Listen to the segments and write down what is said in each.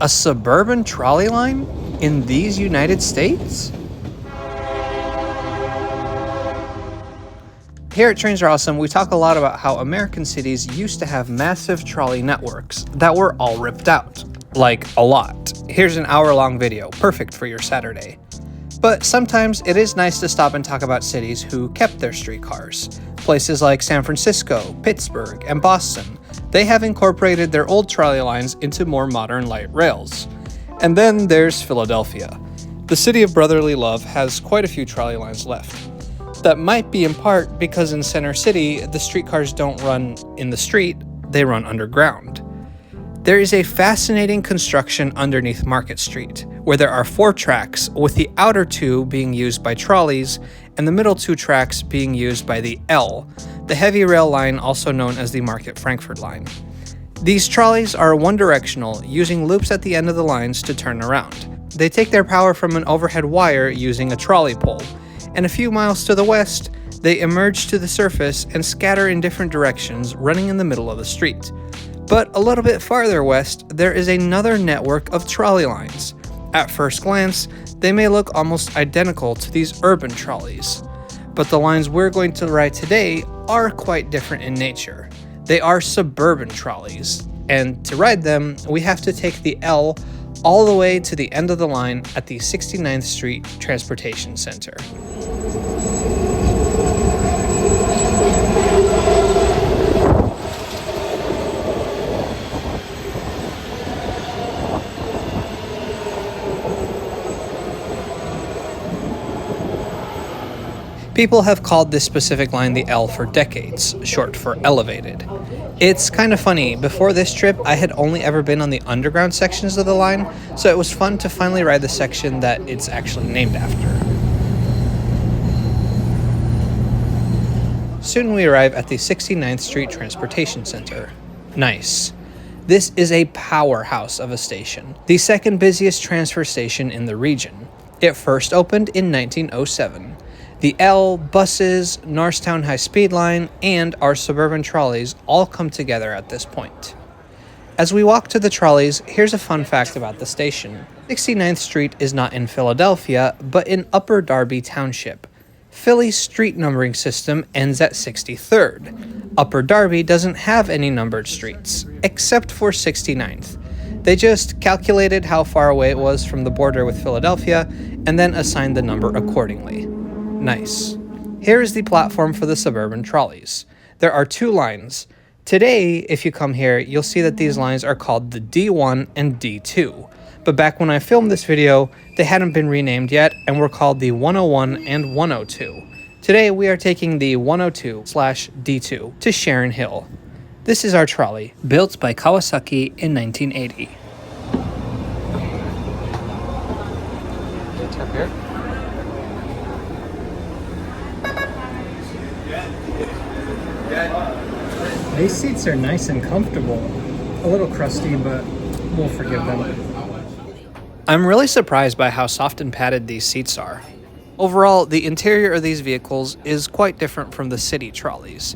A suburban trolley line in these United States? Here at Trains Are Awesome, we talk a lot about how American cities used to have massive trolley networks that were all ripped out. Like, a lot. Here's an hour-long video, perfect for your Saturday. But sometimes it is nice to stop and talk about cities who kept their streetcars. Places like San Francisco, Pittsburgh, and Boston, they have incorporated their old trolley lines into more modern light rails. And then there's Philadelphia. The city of brotherly love has quite a few trolley lines left. That might be in part because in Center City, the streetcars don't run in the street, they run underground. There is a fascinating construction underneath Market Street, where there are 4 tracks, with the outer 2 being used by trolleys, and the middle 2 tracks being used by the L, the heavy rail line also known as the Market Frankford line. These trolleys are one-directional, using loops at the end of the lines to turn around. They take their power from an overhead wire using a trolley pole, and a few miles to the west, they emerge to the surface and scatter in different directions, running in the middle of the street. But a little bit farther west, there is another network of trolley lines. At first glance, they may look almost identical to these urban trolleys. But the lines we're going to ride today are quite different in nature. They are suburban trolleys, and to ride them, we have to take the L all the way to the end of the line at the 69th Street Transportation Center. People have called this specific line the L for decades, short for elevated. It's kind of funny, before this trip I had only ever been on the underground sections of the line, so it was fun to finally ride the section that it's actually named after. Soon we arrive at the 69th Street Transportation Center. Nice. This is a powerhouse of a station, the second busiest transfer station in the region. It first opened in 1907. The L, buses, Norristown High-Speed Line, and our suburban trolleys all come together at this point. As we walk to the trolleys, here's a fun fact about the station. 69th Street is not in Philadelphia, but in Upper Darby Township. Philly's street numbering system ends at 63rd. Upper Darby doesn't have any numbered streets, except for 69th. They just calculated how far away it was from the border with Philadelphia, and then assigned the number accordingly. Nice. Here is the platform for the suburban trolleys. There are 2 lines. Today, if you come here, you'll see that these lines are called the D1 and D2. But back when I filmed this video, they hadn't been renamed yet and were called the 101 and 102. Today, we are taking the 102/D2 to Sharon Hill. This is our trolley, built by Kawasaki in 1980. Tap here. These seats are nice and comfortable. A little crusty, but we'll forgive them. I'm really surprised by how soft and padded these seats are. Overall, the interior of these vehicles is quite different from the city trolleys.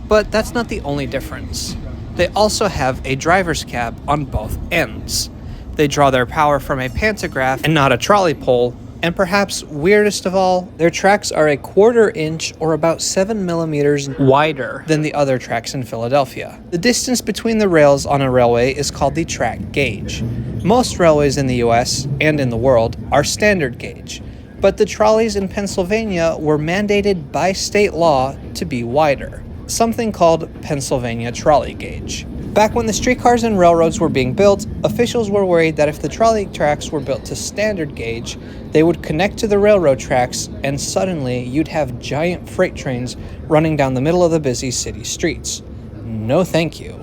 But that's not the only difference. They also have a driver's cab on both ends. They draw their power from a pantograph and not a trolley pole. And perhaps weirdest of all, their tracks are a 1/4 inch or about 7 millimeters wider than the other tracks in Philadelphia. The distance between the rails on a railway is called the track gauge. Most railways in the US and in the world are standard gauge, but the trolleys in Pennsylvania were mandated by state law to be wider, something called Pennsylvania trolley gauge. Back when the streetcars and railroads were being built, officials were worried that if the trolley tracks were built to standard gauge, they would connect to the railroad tracks and suddenly you'd have giant freight trains running down the middle of the busy city streets. No thank you.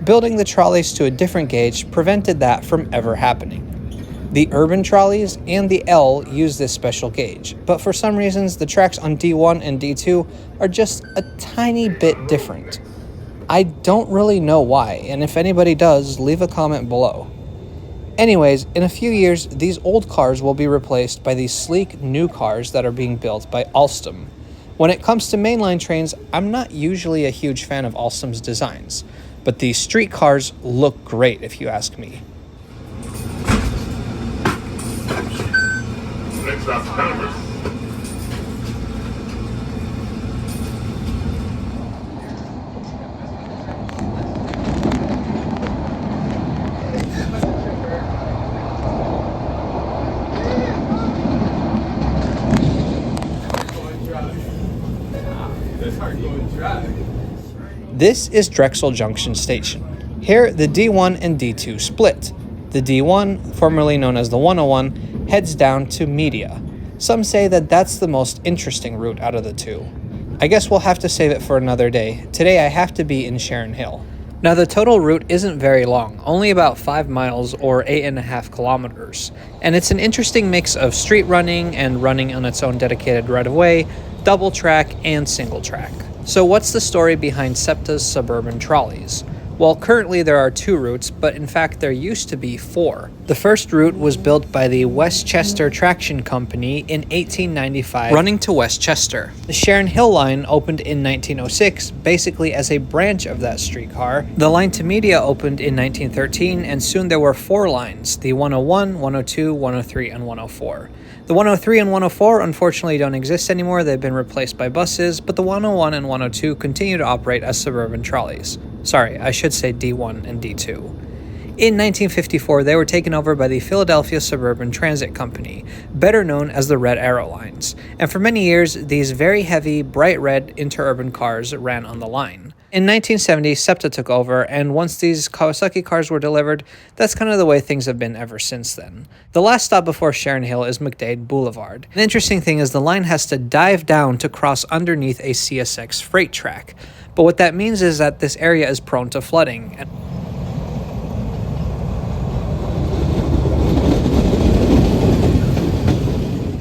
Building the trolleys to a different gauge prevented that from ever happening. The urban trolleys and the L use this special gauge, but for some reasons the tracks on D1 and D2 are just a tiny bit different. I don't really know why, and if anybody does, leave a comment below. Anyways, in a few years, these old cars will be replaced by these sleek new cars that are being built by Alstom. When it comes to mainline trains, I'm not usually a huge fan of Alstom's designs, but these street cars look great if you ask me. This is Drexel Junction Station. Here, the D1 and D2 split. The D1, formerly known as the 101, heads down to Media. Some say that that's the most interesting route out of the two. I guess we'll have to save it for another day. Today I have to be in Sharon Hill. Now the total route isn't very long, only about 5 miles or 8.5 kilometers. And it's an interesting mix of street running and running on its own dedicated right-of-way, double track, and single track. So what's the story behind SEPTA's Suburban Trolleys? Well, currently there are 2 routes, but in fact there used to be 4. The first route was built by the Westchester Traction Company in 1895, running to Westchester. The Sharon Hill line opened in 1906, basically as a branch of that streetcar. The line to Media opened in 1913, and soon there were 4 lines, the 101, 102, 103, and 104. The 103 and 104 unfortunately don't exist anymore, they've been replaced by buses, but the 101 and 102 continue to operate as suburban trolleys. Sorry, I should say D1 and D2. In 1954, they were taken over by the Philadelphia Suburban Transit Company, better known as the Red Arrow Lines, and for many years, these very heavy, bright red interurban cars ran on the line. In 1970, SEPTA took over, and once these Kawasaki cars were delivered, that's kind of the way things have been ever since then. The last stop before Sharon Hill is McDade Boulevard. An interesting thing is the line has to dive down to cross underneath a CSX freight track, but what that means is that this area is prone to flooding.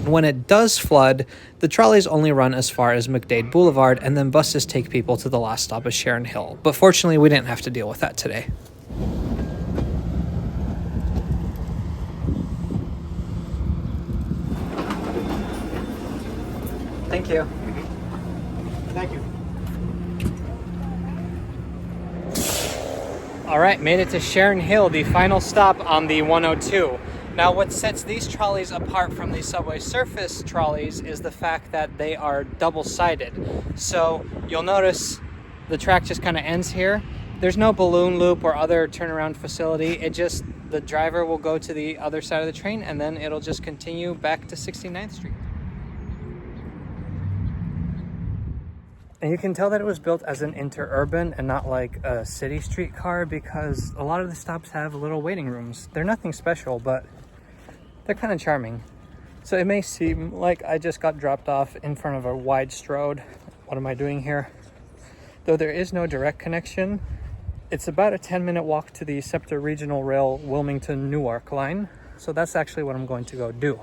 When it does flood, the trolleys only run as far as McDade Boulevard, and then buses take people to the last stop of Sharon Hill. But fortunately, we didn't have to deal with that today. Thank you. Thank you. All right, made it to Sharon Hill, the final stop on the 102. Now, what sets these trolleys apart from the subway surface trolleys is the fact that they are double-sided. So you'll notice the track just kind of ends here. There's no balloon loop or other turnaround facility. The driver will go to the other side of the train and then it'll just continue back to 69th Street. And you can tell that it was built as an interurban and not like a city streetcar because a lot of the stops have little waiting rooms. They're nothing special, but they're kind of charming. So it may seem like I just got dropped off in front of a wide strode. What am I doing here? Though there is no direct connection, it's about a 10-minute walk to the SEPTA Regional Rail Wilmington Newark line. So that's actually what I'm going to go do.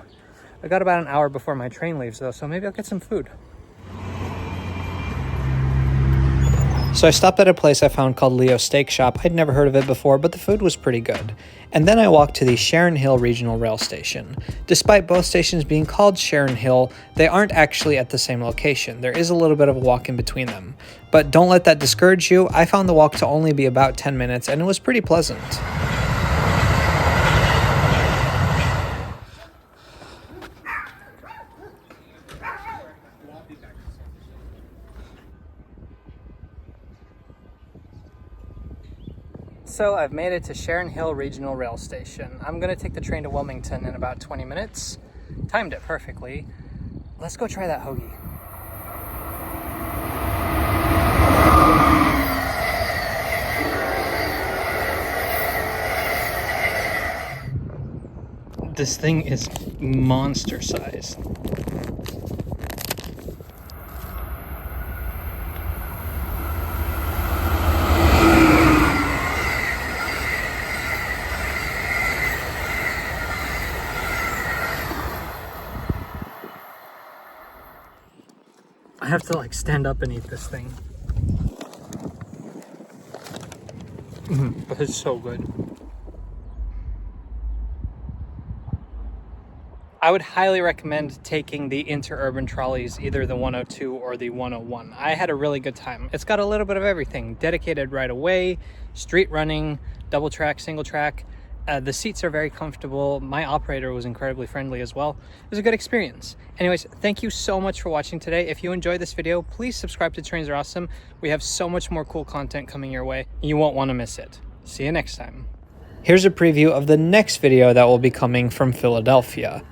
I got about an hour before my train leaves though, so maybe I'll get some food. So I stopped at a place I found called Leo's Steak Shop. I'd never heard of it before, but the food was pretty good. And then I walked to the Sharon Hill Regional Rail Station. Despite both stations being called Sharon Hill, they aren't actually at the same location. There is a little bit of a walk in between them. But don't let that discourage you. I found the walk to only be about 10 minutes, and it was pretty pleasant. So I've made it to Sharon Hill Regional Rail Station. I'm gonna take the train to Wilmington in about 20 minutes. Timed it perfectly. Let's go try that hoagie. This thing is monster size. I have to like stand up and eat this thing. But it's so good. I would highly recommend taking the interurban trolleys, either the 102 or the 101. I had a really good time. It's got a little bit of everything. Dedicated right away, street running, double track, single track. The seats are very comfortable. My operator was incredibly friendly as well. It was a good experience. Anyways, thank you so much for watching today. If you enjoyed this video, please subscribe to Trains Are Awesome. We have so much more cool content coming your way. You won't want to miss it. See you next time. Here's a preview of the next video that will be coming from Philadelphia.